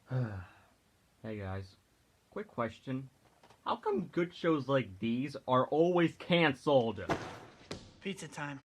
Hey guys, quick question. How come good shows like these are always cancelled? Pizza time.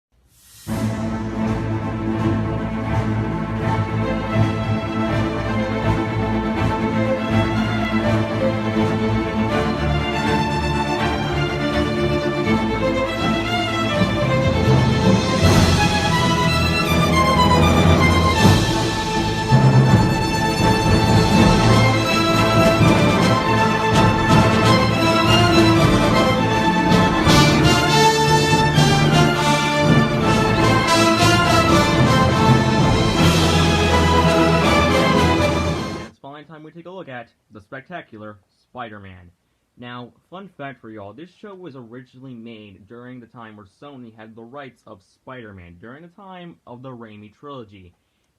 And it's finally time we take a look at the spectacular Spider-Man. Now, fun fact for y'all, this show was originally made during the time where Sony had the rights of Spider-Man, during the time of the Raimi trilogy.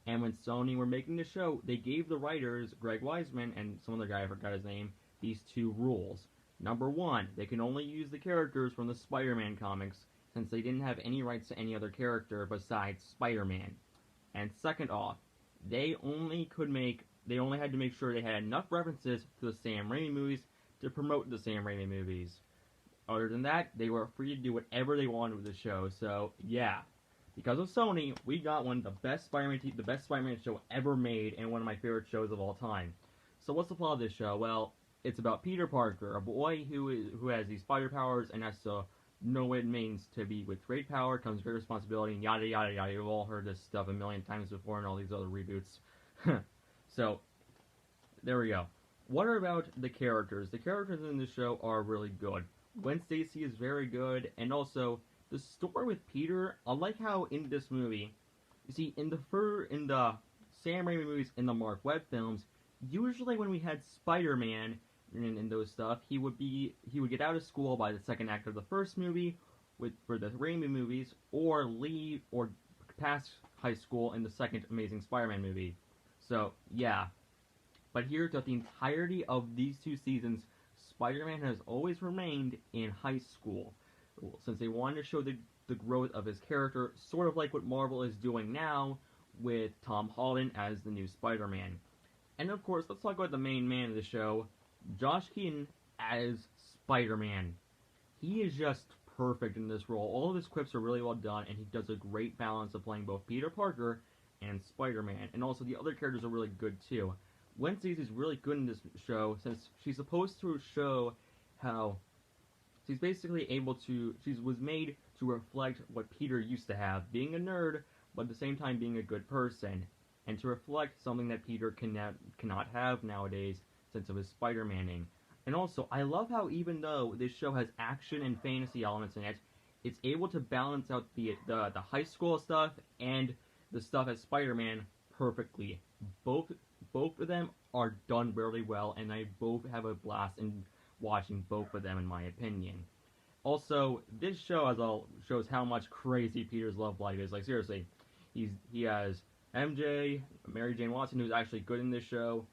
And when Sony were making the show, they gave the writers, Greg Weisman and some other guy, I forgot his name, these two rules. Number one, they can only use the characters from the Spider-Man comics, since they didn't have any rights to any other character besides Spider-Man. And second off, they only had to make sure they had enough references to the Sam Raimi movies to promote the Sam Raimi movies. Other than that, they were free to do whatever they wanted with the show. So yeah, because of Sony, we got the best Spider-Man show ever made, and one of my favorite shows of all time. So what's the plot of this show? Well, it's about Peter Parker, a boy who has these spider powers and has to know what it means to be with great power comes great responsibility, and yada yada yada. You've all heard this stuff a million times before in all these other reboots. So there we go. What are about the characters? The characters in this show are really good. Gwen Stacy is very good, and also the story with Peter. I like how in this movie, you see, in the Sam Raimi movies and the Mark Webb films, usually when we had Spider-Man and those stuff, he would get out of school by the second act of the first movie, for the Raimi movies, or leave or pass high school in the second Amazing Spider-Man movie. So yeah, but here, throughout the entirety of these two seasons, Spider-Man has always remained in high school, since they wanted to show the growth of his character, sort of like what Marvel is doing now with Tom Holland as the new Spider-Man. And of course, let's talk about the main man of the show, Josh Keaton as Spider-Man. He is just perfect in this role. All of his quips are really well done, and he does a great balance of playing both Peter Parker and Spider-Man. And also, the other characters are really good too. Gwen Stacy's really good in this show, since she's supposed to show how she's basically she was made to reflect what Peter used to have, being a nerd, but at the same time being a good person, and to reflect something that Peter cannot have nowadays since of his Spider-Maning. And also, I love how even though this show has action and fantasy elements in it, it's able to balance out the high school stuff and the stuff as Spider-Man perfectly. Both both of them are done really well, and I both have a blast in watching both of them, in my opinion. Also, this show as all shows how much crazy Peter's love life is. Like seriously, he has MJ, Mary Jane Watson, who's actually good in this show,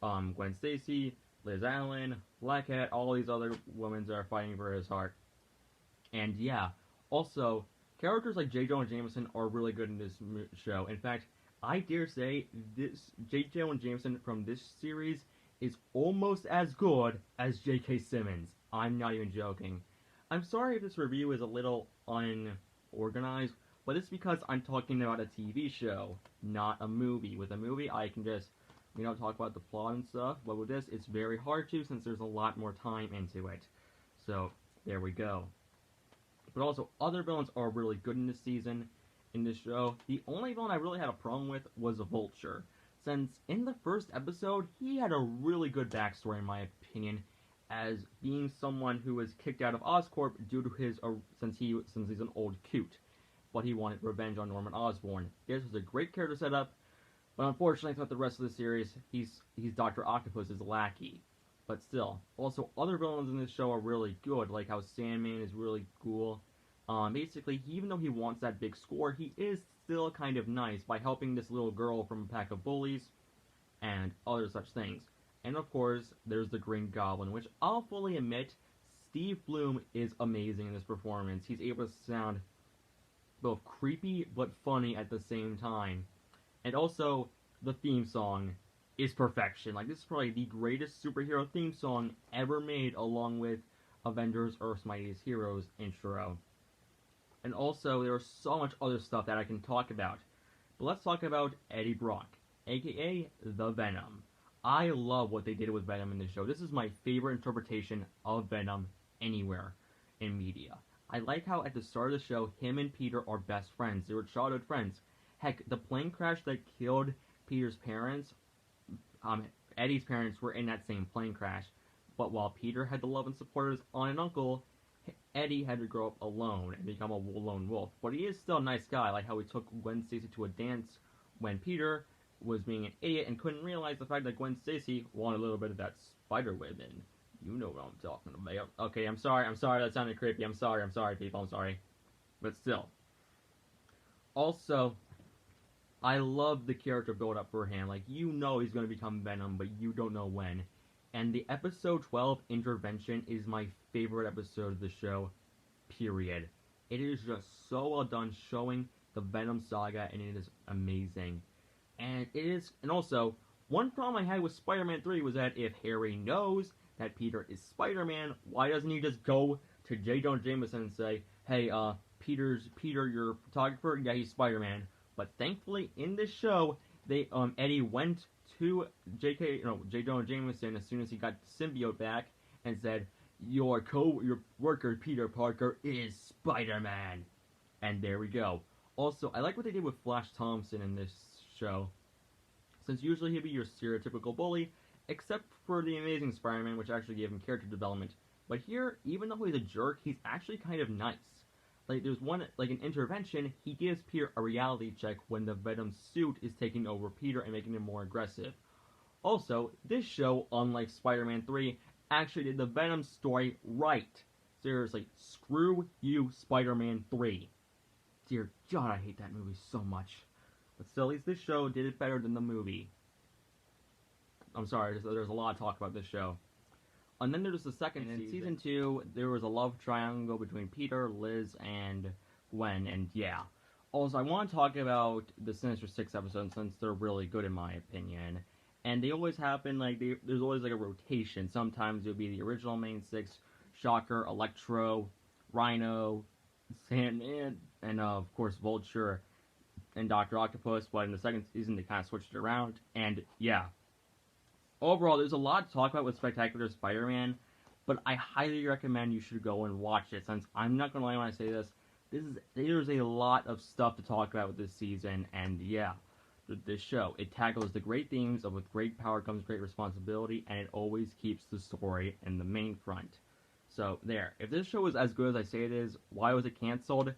Gwen Stacy, Liz Allen, Black Cat, all these other women that are fighting for his heart. And yeah, also characters like J. Jonah Jameson are really good in this show. In fact, I dare say this J. Jonah Jameson from this series is almost as good as J.K. Simmons. I'm not even joking. I'm sorry if this review is a little unorganized, but it's because I'm talking about a TV show, not a movie. With a movie, I can just, talk about the plot and stuff, but with this, it's very hard to since there's a lot more time into it. So, there we go. But also, other villains are really good in this season, in this show. The only villain I really had a problem with was Vulture, since in the first episode, he had a really good backstory in my opinion, as being someone who was kicked out of Oscorp due to his, since he's an old coot, but he wanted revenge on Norman Osborn. This was a great character setup, but unfortunately throughout the rest of the series, he's Dr. Octopus's lackey. But still, also other villains in this show are really good, like how Sandman is really cool. Basically, even though he wants that big score, he is still kind of nice by helping this little girl from a pack of bullies and other such things. And of course, there's the Green Goblin, which I'll fully admit, Steve Blum is amazing in this performance. He's able to sound both creepy but funny at the same time. And also, the theme song is perfection. Like, this is probably the greatest superhero theme song ever made, along with Avengers Earth's Mightiest Heroes intro. And also, there was so much other stuff that I can talk about. But let's talk about Eddie Brock, aka the Venom. I love what they did with Venom in this show. This is my favorite interpretation of Venom anywhere in media. I like how at the start of the show, him and Peter are best friends. They were childhood friends. Heck, the plane crash that killed Peter's parents, Eddie's parents were in that same plane crash. But while Peter had the love and support of his aunt and uncle, Eddie had to grow up alone and become a lone wolf. But he is still a nice guy, like how he took Gwen Stacy to a dance when Peter was being an idiot and couldn't realize the fact that Gwen Stacy wanted a little bit of that spider women. You know what I'm talking about. Okay, I'm sorry, that sounded creepy. I'm sorry, people, I'm sorry. But still. Also, I love the character build-up for him. Like, you know he's going to become Venom, but you don't know when. And the episode 12 intervention is my favorite episode of the show, period. It is just so well done, showing the Venom saga, and it is amazing. And also, one problem I had with Spider-Man 3 was that if Harry knows that Peter is Spider-Man, why doesn't he just go to J. Jonah Jameson and say, hey, Peter, your photographer? Yeah, he's Spider-Man. But thankfully, in this show, Eddie went to J. Jonah Jameson as soon as he got the symbiote back and said, your worker, Peter Parker, is Spider-Man. And there we go. Also, I like what they did with Flash Thompson in this show, since usually he'd be your stereotypical bully, except for the Amazing Spider-Man, which actually gave him character development. But here, even though he's a jerk, he's actually kind of nice. Like, there's an intervention, he gives Peter a reality check when the Venom suit is taking over Peter and making him more aggressive. Also, this show, unlike Spider-Man 3, actually did the Venom story right. Seriously, screw you, Spider-Man 3. Dear God, I hate that movie so much. But still, at least this show did it better than the movie. I'm sorry, there's a lot of talk about this show. And then there's the second season. In Season 2, there was a love triangle between Peter, Liz, and Gwen, and yeah. Also, I want to talk about the Sinister Six episodes, since they're really good in my opinion. And they always happen, there's always a rotation. Sometimes it'll be the original main six, Shocker, Electro, Rhino, Sandman, and of course Vulture and Dr. Octopus, but in the second season they kind of switched it around, and yeah. Overall, there's a lot to talk about with Spectacular Spider-Man, but I highly recommend you should go and watch it, since I'm not going to lie when I say this, there's a lot of stuff to talk about with this season, and yeah, this show, it tackles the great themes of with great power comes great responsibility, and it always keeps the story in the main front. So, there. If this show is as good as I say it is, why was it canceled?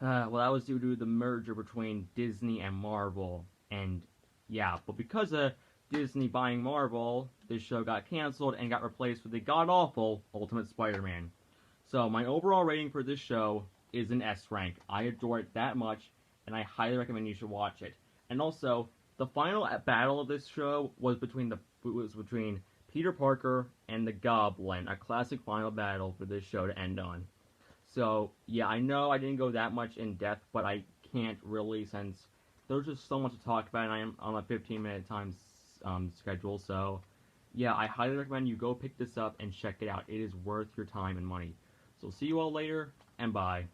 Well, that was due to the merger between Disney and Marvel, and yeah, but because of Disney buying Marvel, this show got canceled and got replaced with the god-awful Ultimate Spider-Man. So, my overall rating for this show is an S rank. I adore it that much, and I highly recommend you should watch it. And also, the final battle of this show was between Peter Parker and the Goblin, a classic final battle for this show to end on. So, yeah, I know I didn't go that much in depth, but I can't really, since there's just so much to talk about, and I am on a 15-minute time schedule, so yeah, I highly recommend you go pick this up and check it out. It is worth your time and money. So, see you all later, and bye.